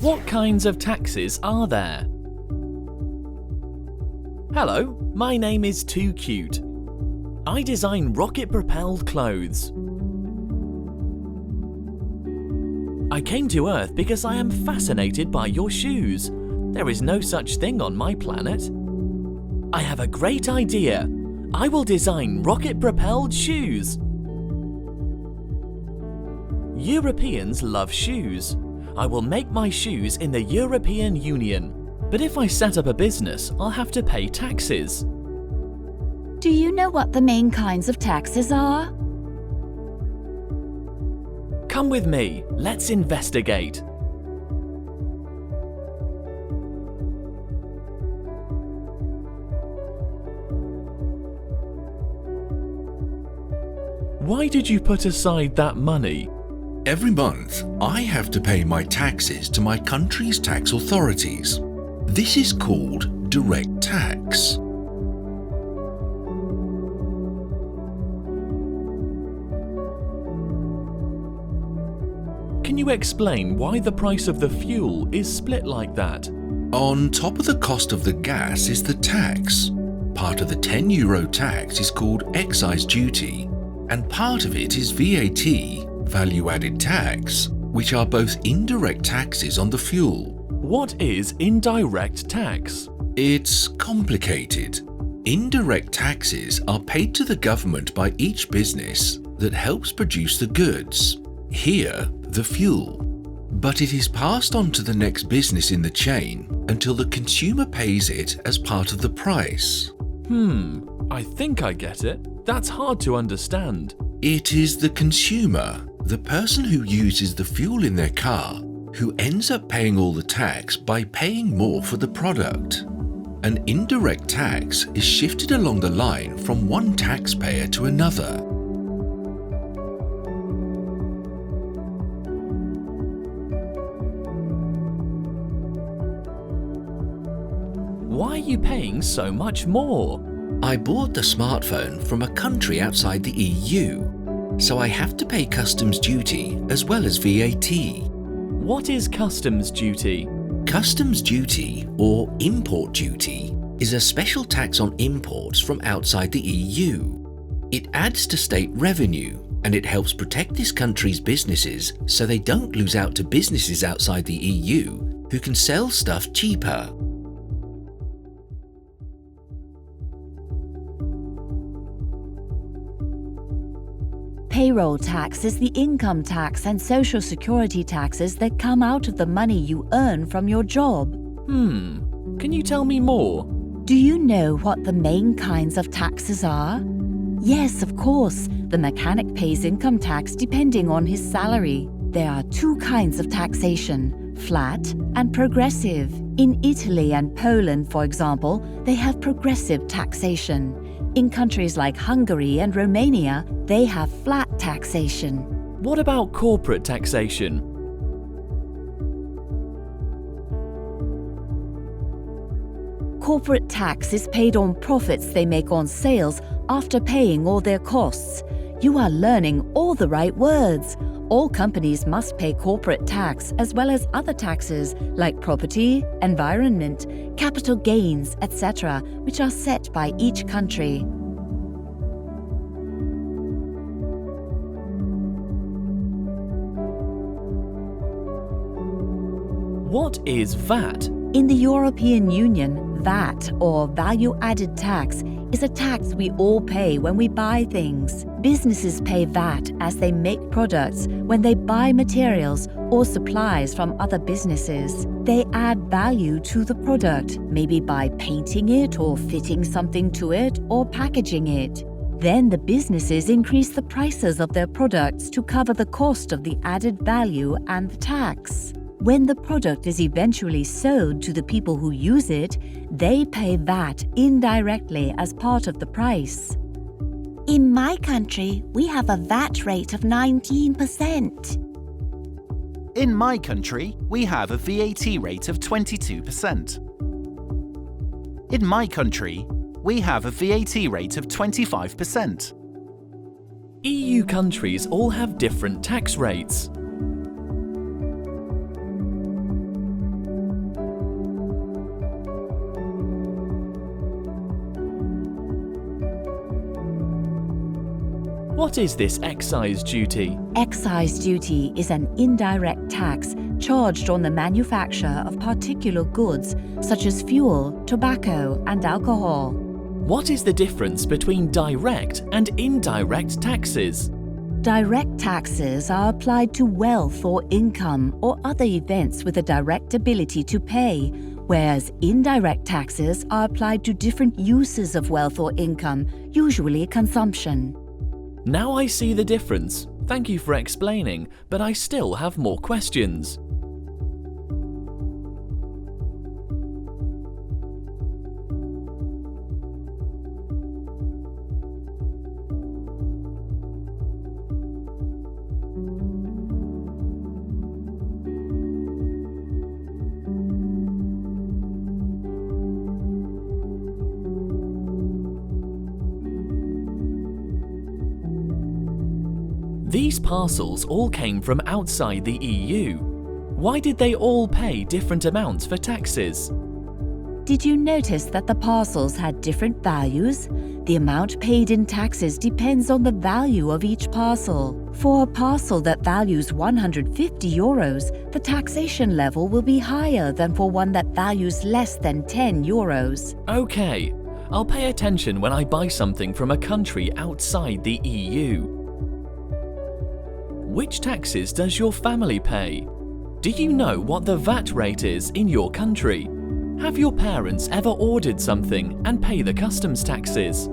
What kinds of taxes are there? Hello, my name is Too Cute. I design rocket-propelled clothes. I came to Earth because I am fascinated by your shoes. There is no such thing on my planet. I have a great idea. I will design rocket-propelled shoes. Europeans love shoes. I will make my shoes in the European Union. But if I set up a business, I'll have to pay taxes. Do you know what the main kinds of taxes are? Come with me, let's investigate. Why did you put aside that money? Every month, I have to pay my taxes to my country's tax authorities. This is called direct tax. Can you explain why the price of the fuel is split like that? On top of the cost of the gas is the tax. Part of the €10 tax is called excise duty, and part of it is VAT, value-added tax, which are both indirect taxes on the fuel. What is indirect tax? It's complicated. Indirect taxes are paid to the government by each business that helps produce the goods, here the fuel. But it is passed on to the next business in the chain until the consumer pays it as part of the price. I think I get it. That's hard to understand. It is the consumer, the person who uses the fuel in their car, who ends up paying all the tax by paying more for the product. An indirect tax is shifted along the line from one taxpayer to another. Why are you paying so much more? I bought the smartphone from a country outside the EU, so I have to pay customs duty as well as VAT. What is customs duty? Customs duty, or import duty, is a special tax on imports from outside the EU. It adds to state revenue, and it helps protect this country's businesses so they don't lose out to businesses outside the EU who can sell stuff cheaper. Payroll tax is the income tax and social security taxes that come out of the money you earn from your job. Can you tell me more? Do you know what the main kinds of taxes are? Yes, of course. The mechanic pays income tax depending on his salary. There are two kinds of taxation, flat and progressive. In Italy and Poland, for example, they have progressive taxation. In countries like Hungary and Romania, they have flat taxation. What about corporate taxation? Corporate tax is paid on profits they make on sales after paying all their costs. You are learning all the right words. All companies must pay corporate tax as well as other taxes like property, environment, capital gains, etc., which are set by each country. What is VAT? In the European Union, VAT, or value-added tax, is a tax we all pay when we buy things. Businesses pay VAT as they make products when they buy materials or supplies from other businesses. They add value to the product, maybe by painting it or fitting something to it or packaging it. Then the businesses increase the prices of their products to cover the cost of the added value and the tax. When the product is eventually sold to the people who use it, they pay VAT indirectly as part of the price. In my country, we have a VAT rate of 19%. In my country, we have a VAT rate of 22%. In my country, we have a VAT rate of 25%. EU countries all have different tax rates. What is this excise duty? Excise duty is an indirect tax charged on the manufacture of particular goods such as fuel, tobacco, and alcohol. What is the difference between direct and indirect taxes? Direct taxes are applied to wealth or income or other events with a direct ability to pay, whereas indirect taxes are applied to different uses of wealth or income, usually consumption. Now I see the difference. Thank you for explaining, but I still have more questions. These parcels all came from outside the EU. Why did they all pay different amounts for taxes? Did you notice that the parcels had different values? The amount paid in taxes depends on the value of each parcel. For a parcel that values 150 euros, the taxation level will be higher than for one that values less than 10 euros. Okay, I'll pay attention when I buy something from a country outside the EU. Which taxes does your family pay? Do you know what the VAT rate is in your country? Have your parents ever ordered something and pay the customs taxes?